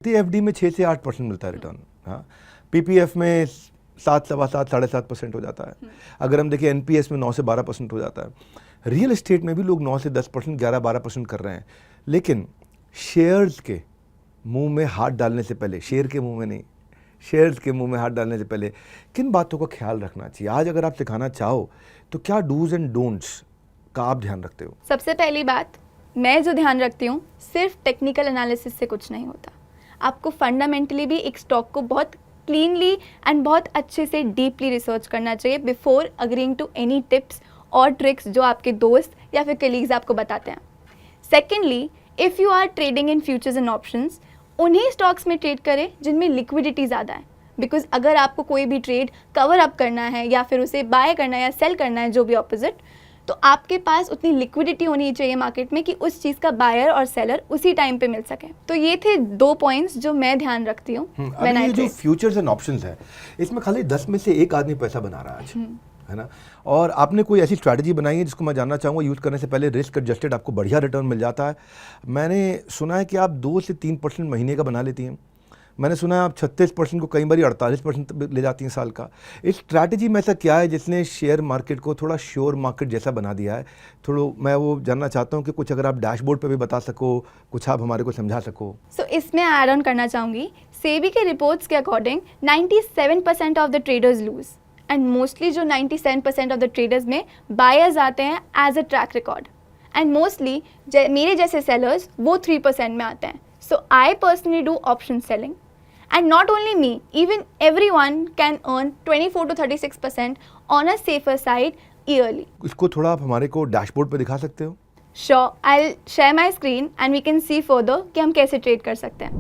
FD में 6 से 8% मिलता है रिटर्न। हाँ, पीपीएफ में 7, सवा 7, 7.5% हो जाता है। अगर हम देखें एनपीएस में 9 से 12% हो जाता है। रियल एस्टेट में भी लोग 9 से 10%, 11-12% कर रहे हैं। लेकिन शेयर्स के मुंह में हाथ डालने से पहले, शेयर के मुंह में नहीं, शेयर्स के मुंह में हाथ डालने से पहले किन बातों का ख्याल रखना चाहिए? आज अगर आप सिखाना चाहो तो क्या डूज एंड डोंट्स का आप ध्यान रखते हो? सबसे पहली बात, मैं जो ध्यान रखती हूँ, सिर्फ टेक्निकल एनालिसिस से कुछ नहीं होता। आपको फंडामेंटली भी एक स्टॉक को बहुत क्लीनली एंड बहुत अच्छे से डीपली रिसर्च करना चाहिए before agreeing to any tips और ट्रिक्स जो आपके दोस्त या फिर कलीग्स आपको बताते हैं। Secondly, if you are trading in futures and options, उन्हीं स्टॉक्स में ट्रेड करें जिनमें लिक्विडिटी ज़्यादा है। बिकॉज अगर आपको कोई भी ट्रेड कवर अप करना है या फिर उसे बाय करना है या सेल करना है, जो भी ऑपोजिट, तो आपके पास उतनी लिक्विडिटी होनी चाहिए मार्केट में कि उस चीज़ का बायर और सेलर उसी टाइम पे मिल सके। तो ये थे 2 पॉइंट्स जो मैं ध्यान रखती हूँ। ये जो फ्यूचर्स एंड ऑप्शंस है, इसमें खाली 10 में से 1 आदमी पैसा बना रहा है आज, है ना? और आपने कोई ऐसी स्ट्रैटेजी बनाई है जिसको मैं जानना चाहूँगा, यूज़ करने से पहले रिस्क एडजस्टेड आपको बढ़िया रिटर्न मिल जाता है? मैंने सुना है कि आप 2 से 3% महीने का बना लेती हैं। मैंने सुना है आप 36% को कई बार 48% ले जाती हैं साल का। इस स्ट्रैटेजी में ऐसा क्या है जिसने शेयर मार्केट को थोड़ा श्योर मार्केट जैसा बना दिया है? थोड़ा मैं वो जानना चाहता हूँ कि कुछ अगर आप डैशबोर्ड पे भी बता सको, कुछ आप हमारे को समझा सको। सो इसमें ऐड ऑन करना चाहूँगी, सेबी के रिपोर्ट्स के according 97% of the traders lose, and mostly जो 97% ऑफ द ट्रेडर्स में बायर्स आते हैं as a track record, and mostly मेरे जैसे सेलर्स वो 3% में आते हैं। So I personally do option selling, and not only me, even everyone can earn 24 to 36% on a safer side yearly. इसको थोड़ा आप हमारे को डैशबोर्ड पे दिखा सकते हो? Sure, I'll share my screen and we can see further कि हम कैसे ट्रेड कर सकते हैं।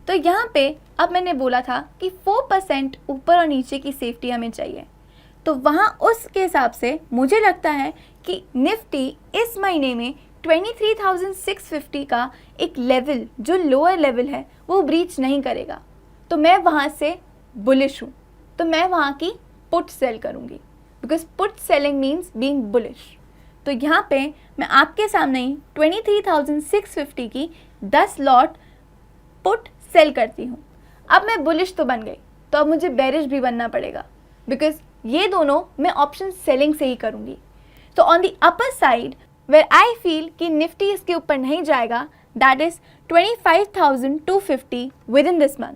तो यहाँ पे अब मैंने बोला था कि 4% ऊपर और नीचे की सेफ्टी हमें चाहिए, तो वहाँ उसके हिसाब से मुझे लगता है कि निफ्टी इस महीने में 23,650 का एक लेवल, जो लोअर लेवल है, वो ब्रीच नहीं करेगा। तो मैं वहाँ से बुलिश हूँ, तो मैं वहाँ की पुट सेल करूँगी, because put selling means being bullish. तो यहाँ पे मैं आपके सामने ही 23,650 की 10 लॉट पुट सेल करती हूँ। अब मैं बुलिश तो बन गई, तो अब मुझे बेरिश भी बनना पड़ेगा, बिकॉज ये दोनों मैं ऑप्शन सेलिंग से ही करूँगी। तो on the upper side where I feel कि निफ्टी इसके ऊपर नहीं जाएगा, that is 25,250 within this month.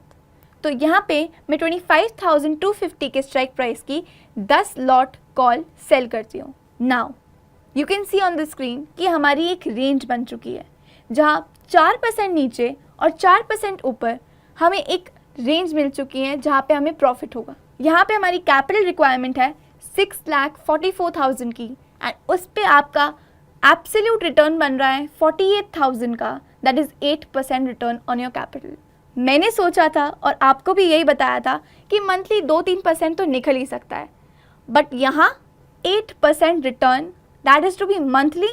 तो यहाँ पे मैं 25,250 के स्ट्राइक प्राइस की 10 लॉट कॉल सेल करती हूँ। Now you can see on the screen कि हमारी एक रेंज बन चुकी है, जहाँ 4% नीचे और 4% ऊपर हमें एक रेंज मिल चुकी है जहाँ पे हमें प्रॉफिट होगा। यहाँ पे हमारी कैपिटल रिक्वायरमेंट है 6,44,000 की, एंड उस पर आपका एब्सोल्यूट रिटर्न बन रहा है 48,000 का, that is 8% return on your capital. मैंने सोचा था और आपको भी यही बताया था कि मंथली 2-3% तो निकल ही सकता है, बट यहाँ 8% return, that is to be monthly.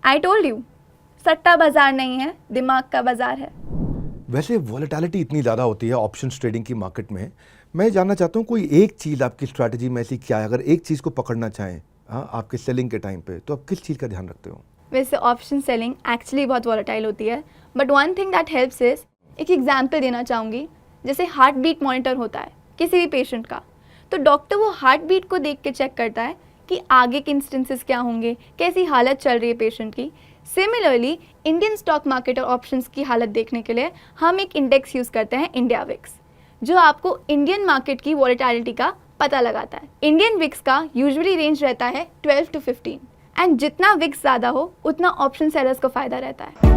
I told you, सट्टा बाजार नहीं है, दिमाग का बाजार है। वैसे वॉलेटिलिटी इतनी ज़्यादा होती है ऑप्शंस ट्रेडिंग की मार्केट में, मैं जानना चाहता हूँ कोई एक चीज़ आपकी स्ट्रैटेजी में ऐसी क्या है? अगर एक चीज़ को पकड़ना चाहें आपके सेलिंग के टाइम पे, तो आप किस चीज़ का ध्यान रखते हो? वैसे ऑप्शन सेलिंग एक्चुअली बहुत वॉलेटाइल होती है, but one thing that helps is, एक एग्जाम्पल देना चाहूँगी, जैसे हार्ट बीट मॉनिटर होता है किसी भी पेशेंट का, तो डॉक्टर वो हार्ट बीट को देख के चेक करता है कि आगे के इंस्टेंसेस क्या होंगे, कैसी हालत चल रही है पेशेंट की। सिमिलरली इंडियन स्टॉक मार्केट और ऑप्शंस की हालत देखने के लिए हम एक इंडेक्स यूज़ करते हैं, इंडिया विक्स, जो आपको इंडियन मार्केट की वॉलेटिलिटी का पता लगाता है। इंडियन विक्स का यूजुअली रेंज रहता है 12 to 15, एंड जितना विक्स ज़्यादा हो उतना ऑप्शन सेलर्स को फ़ायदा रहता है।